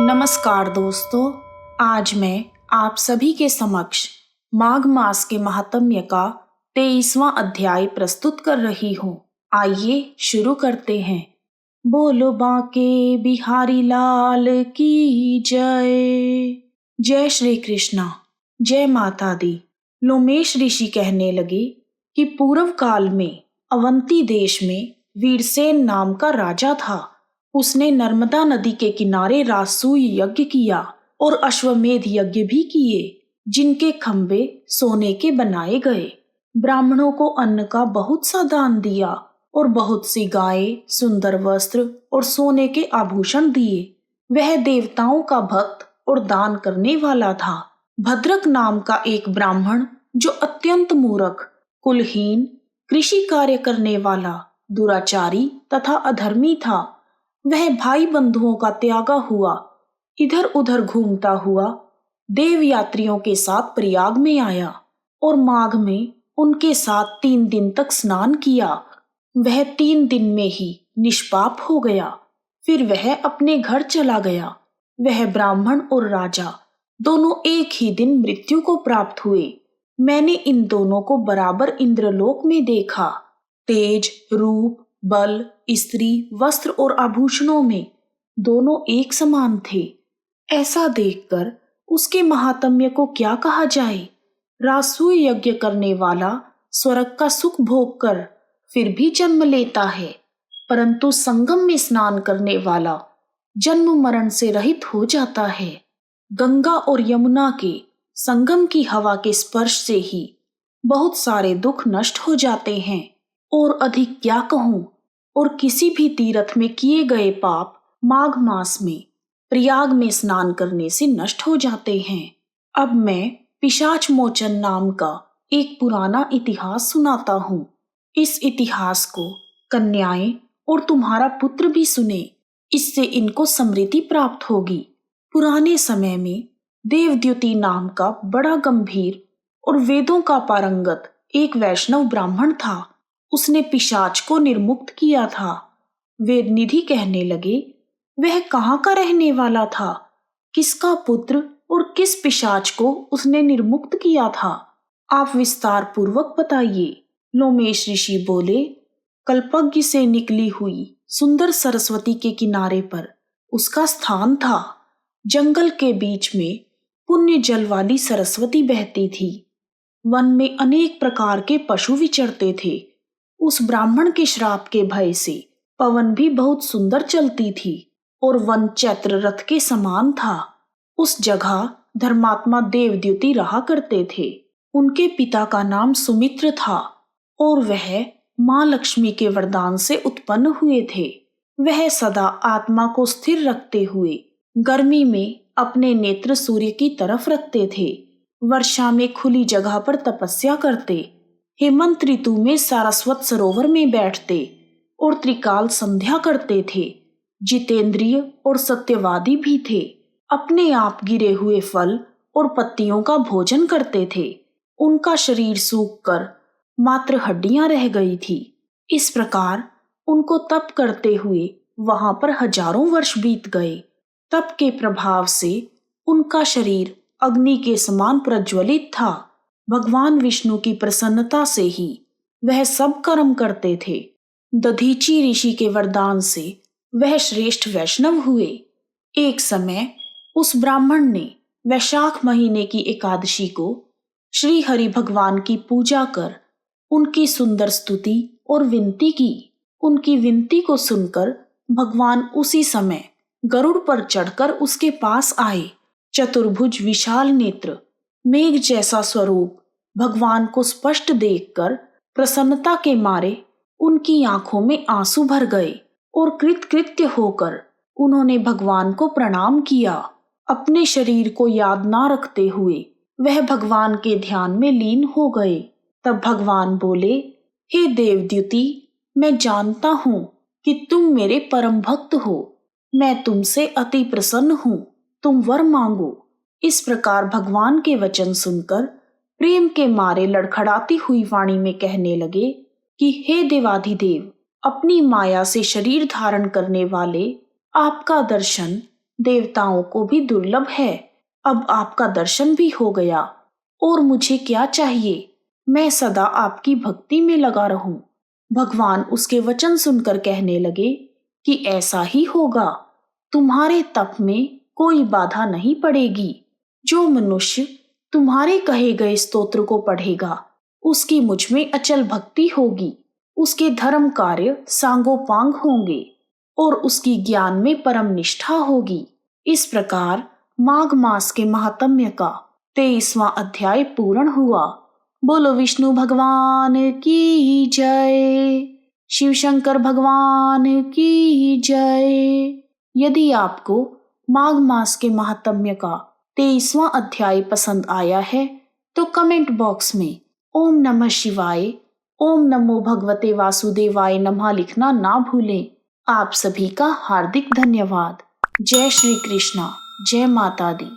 नमस्कार दोस्तों। आज मैं आप सभी के समक्ष माघ मास के महात्म्य का 23वां अध्याय प्रस्तुत कर रही हूँ। आइए शुरू करते हैं। बोलो बांके बिहारी लाल की जय। जय श्री कृष्णा। जय माता दी। लोमेश ऋषि कहने लगे कि पूर्व काल में अवंती देश में वीरसेन नाम का राजा था। उसने नर्मदा नदी के किनारे राजसूय यज्ञ किया और अश्वमेध यज्ञ भी किए, जिनके खंभे सोने के बनाए गए। ब्राह्मणों को अन्न का बहुत सा दान दिया और बहुत सी गायें, सुंदर वस्त्र और सोने के आभूषण दिए। वह देवताओं का भक्त और दान करने वाला था। भद्रक नाम का एक ब्राह्मण, जो अत्यंत मूर्ख, कुलहीन, कृषि कार्य करने वाला, दुराचारी तथा अधर्मी था, वह भाई बंधुओं का त्यागा हुआ इधर उधर घूमता हुआ देव यात्रियों के साथ प्रयाग में आया और माघ में उनके साथ 3 दिन तक स्नान किया। वह 3 दिन में ही निष्पाप हो गया। फिर वह अपने घर चला गया। वह ब्राह्मण और राजा दोनों एक ही दिन मृत्यु को प्राप्त हुए। मैंने इन दोनों को बराबर इंद्रलोक में देखा। तेज, रूप, बल, स्त्री, वस्त्र और आभूषणों में दोनों एक समान थे। ऐसा देखकर उसके महात्म्य को क्या कहा जाए। राजसूय यज्ञ करने वाला स्वर्ग का सुख भोग कर फिर भी जन्म लेता है, परंतु संगम में स्नान करने वाला जन्म मरण से रहित हो जाता है। गंगा और यमुना के संगम की हवा के स्पर्श से ही बहुत सारे दुख नष्ट हो जाते हैं। और अधिक क्या कहूँ। और किसी भी तीर्थ में किए गए पाप माघ मास में प्रयाग में स्नान करने से नष्ट हो जाते हैं। अब मैं पिशाच मोचन नाम का एक पुराना इतिहास सुनाता हूँ। इस इतिहास को कन्याएं और तुम्हारा पुत्र भी सुने, इससे इनको समृद्धि प्राप्त होगी। पुराने समय में देवद्युति नाम का बड़ा गंभीर और वेदों का पारंगत एक वैष्णव ब्राह्मण था। उसने पिशाच को निर्मुक्त किया था। वेदनिधि कहने लगे, वह कहाँ का रहने वाला था, किसका पुत्र और किस पिशाच को उसने निर्मुक्त किया था, आप विस्तार पूर्वक बताइए। लोमेश ऋषि बोले, कल्पज्ञ से निकली हुई सुंदर सरस्वती के किनारे पर उसका स्थान था। जंगल के बीच में पुण्य जल वाली सरस्वती बहती थी। वन में अनेक प्रकार के पशु विचरते थे। उस ब्राह्मण के श्राप के भय से पवन भी बहुत सुंदर चलती थी और वन चैत्र रथ के समान था। उस जगह धर्मात्मा देवद्युति रहा करते थे। उनके पिता का नाम सुमित्र था और वह माँ लक्ष्मी के वरदान से उत्पन्न हुए थे। वह सदा आत्मा को स्थिर रखते हुए गर्मी में अपने नेत्र सूर्य की तरफ रखते थे। वर्षा में खुली जगह पर तपस्या करते, हेमंत ऋतु में सारस्वत सरोवर में बैठते और त्रिकाल संध्या करते थे। जितेंद्रिय और सत्यवादी भी थे। अपने आप गिरे हुए फल और पत्तियों का भोजन करते थे। उनका शरीर सूखकर मात्र हड्डियां रह गई थी। इस प्रकार उनको तप करते हुए वहां पर हजारों वर्ष बीत गए। तप के प्रभाव से उनका शरीर अग्नि के समान प्रज्वलित था। भगवान विष्णु की प्रसन्नता से ही वह सब कर्म करते थे। दधीची ऋषि के वरदान से वह श्रेष्ठ वैष्णव हुए। एक समय उस ब्राह्मण ने वैशाख महीने की एकादशी को श्री हरि भगवान की पूजा कर उनकी सुंदर स्तुति और विनती की। उनकी विनती को सुनकर भगवान उसी समय गरुड़ पर चढ़कर उसके पास आए। चतुर्भुज विशाल नेत्र, मेघ जैसा स्वरूप भगवान को स्पष्ट देखकर प्रसन्नता के मारे उनकी आंखों में आंसू भर गए और कृतकृत्य होकर उन्होंने भगवान को प्रणाम किया। अपने शरीर को याद ना रखते हुए वह भगवान के ध्यान में लीन हो गए। तब भगवान बोले, हे देवद्युति, मैं जानता हूँ कि तुम मेरे परम भक्त हो। मैं तुमसे अति प्रसन्न हूँ, तुम वर मांगो। इस प्रकार भगवान के वचन सुनकर प्रेम के मारे लड़खड़ाती हुई वाणी में कहने लगे कि हे देवाधिदेव, अपनी माया से शरीर धारण करने वाले आपका दर्शन देवताओं को भी दुर्लभ है। अब आपका दर्शन भी हो गया, और मुझे क्या चाहिए? मैं सदा आपकी भक्ति में लगा रहूं। भगवान उसके वचन सुनकर कहने लगे कि ऐसा ही होगा। तुम्हारे तप में कोई बाधा नहीं पड़ेगी। जो मनुष्य तुम्हारे कहे गए स्तोत्र को पढ़ेगा, उसकी मुझ में अचल भक्ति होगी, उसके धर्म कार्य सांगोपांग होंगे और उसकी ज्ञान में परम निष्ठा होगी। इस प्रकार माघ मास के महात्म्य का 23वां अध्याय पूर्ण हुआ। बोलो विष्णु भगवान की जय, शिव शंकर भगवान की जय। यदि आपको माघ मास के महात्म्य का 23वां अध्याय पसंद आया है तो कमेंट बॉक्स में ओम नमः शिवाय, ओम नमो भगवते वासुदेवाय नमः लिखना ना भूलें। आप सभी का हार्दिक धन्यवाद। जय श्री कृष्णा, जय माता दी।